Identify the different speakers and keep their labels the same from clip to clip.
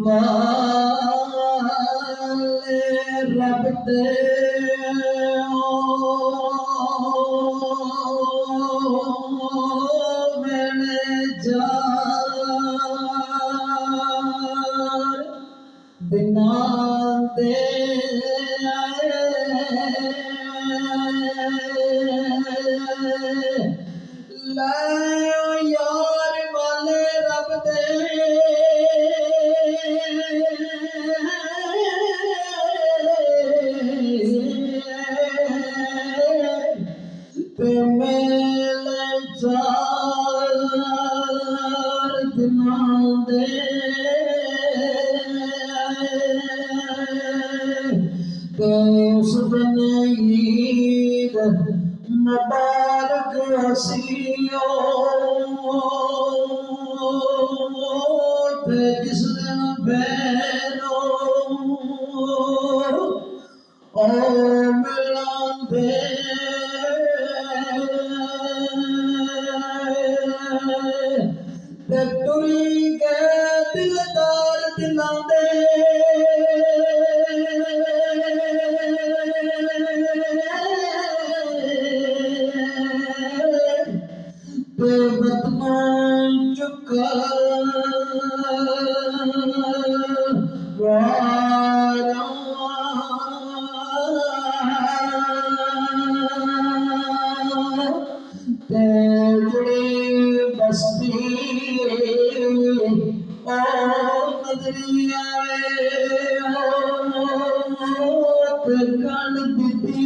Speaker 1: वाले रब दे मैंने जा बिना दे यार वाले रब दे मेले चार दिना दे उस दिन ईद मुबारक हसियो जिस दिन बहनो ओ मिलांदे टुरी गए दिलदार दिलां दे बदनाम चुका बस्ती नजरी आए कण दी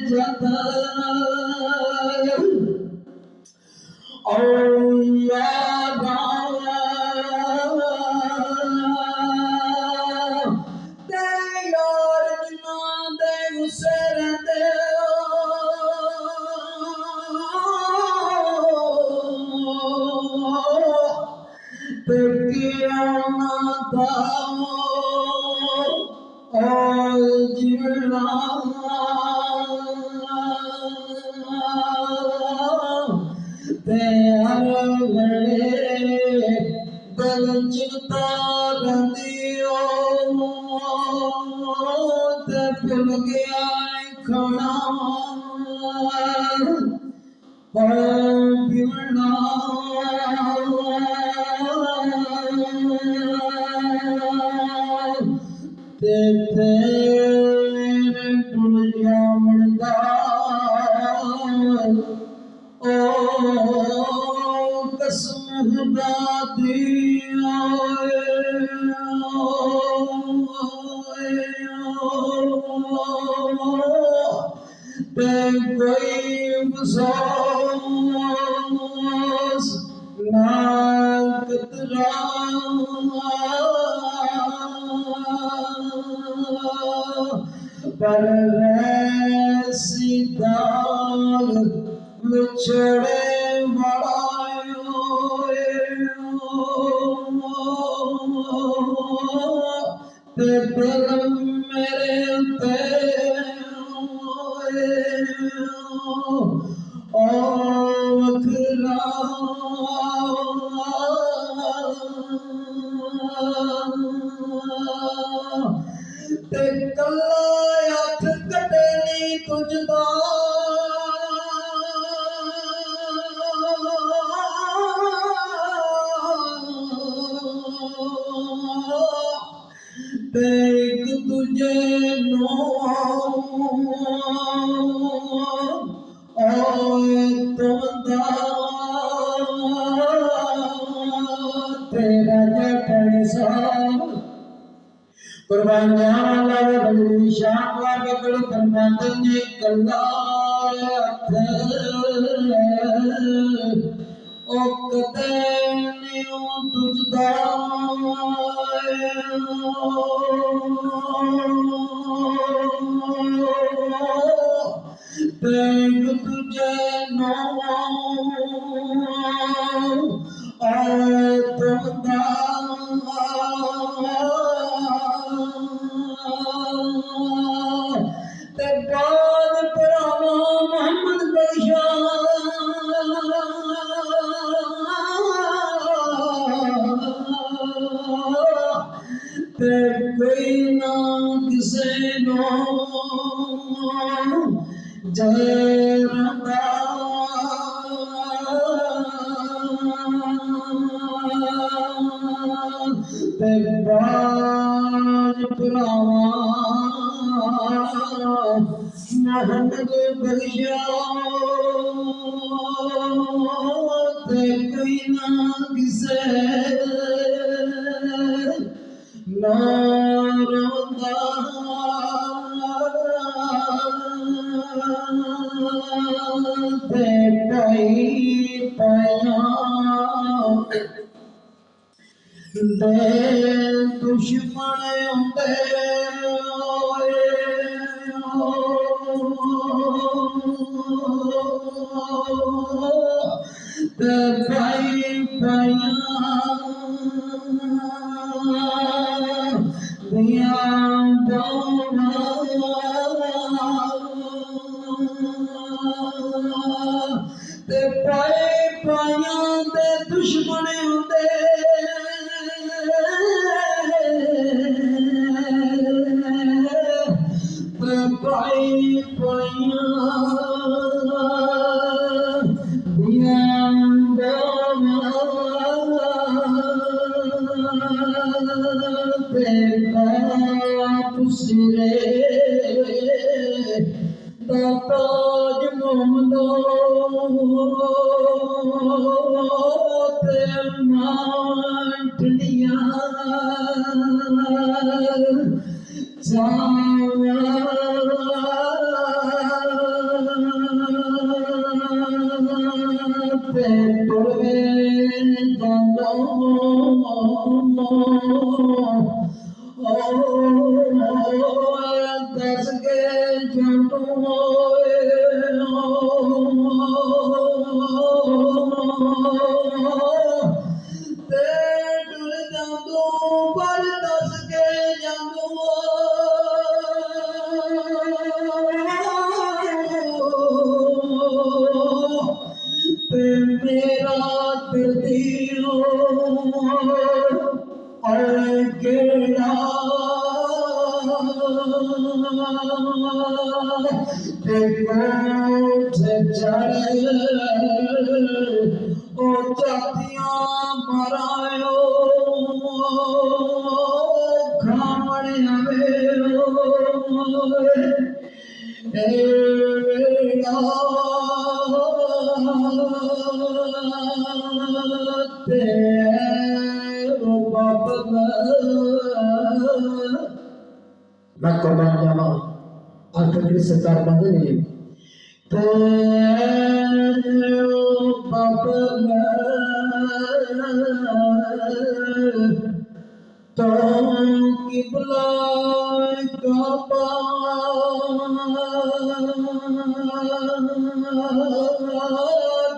Speaker 1: जता चिंता रंदियो ते भुल गया खाना पीना तेरे टुल जामदा ओ कसम खुदा दी कोई अफसोस ना कतरा पर ऐसी दाग विछड़े ते दिल मेरे ते ओ वखरा ते कल्ला अख कटे नी तुझदा एक तुझे नो तेरा जटन सा कुर्बानियां लग बड़ी शान वाले बड़ी फरमाते ने कल्ला ओ कदे न्यू तुझदा देख तुझे नो तुमदा ते बाद परावा मोहम्मद बख्शा ते कोई ना किसे नो जरदा ते बाज पुरावा मोहम्मद बख्शा ते कोई ना किसे नारदा ते पाई पाया दे दुश्मन आंदे ते पाई पाया दिया ते पाए पाया दे दुश्मन आंदे पाई पाया दिया तुसरे ताज मोहम्मदो ते माठलिया ते तुरवे जानो दस के जटो ते डुल जादू पर दस के जादू ते मेरा दिल दियो केड़ा ते कोठ चढ़े ओ जातियां मरायो घामण एड़ा ते मैं कुर्बान जावा आखिर की सरकार बंद नहीं ते तो किबला काबा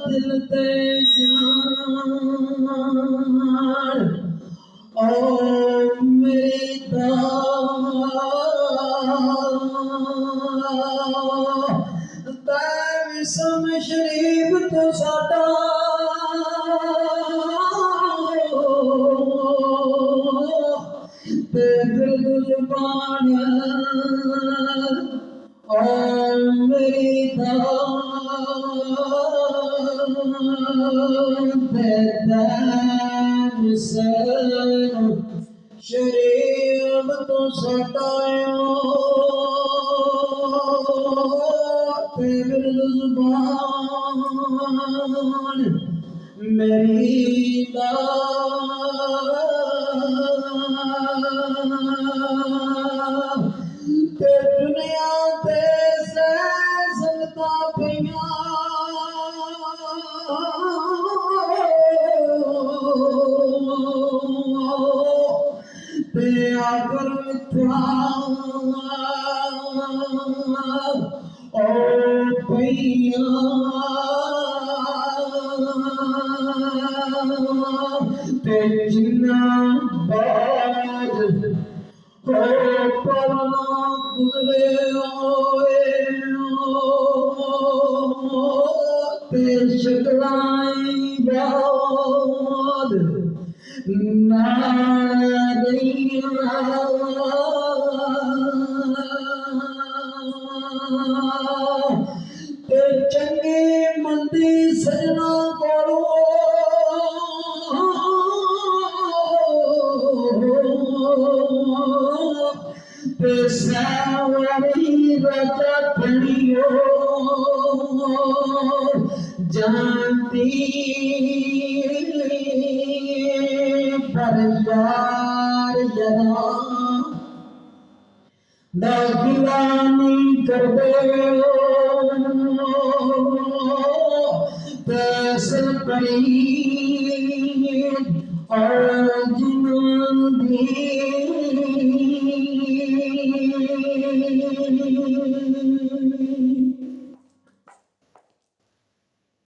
Speaker 1: दिल ते जान ओ मेरी विसम शरीफ तो साडा ते दिल जुबान ओ मेरी शरीफ तो सटायो तेरे जुबान मेरी ते दुनिया ते संगता पिया ते आकर मिथ्या ओ भैया ते जिन्ना बाज ओ पवना गुजरे ते शकलाई बाद ना सावरी रजा पड़ियो जानती पर यार यरा दाखिलानी कर दे पैसे पड़ी और जिंदगी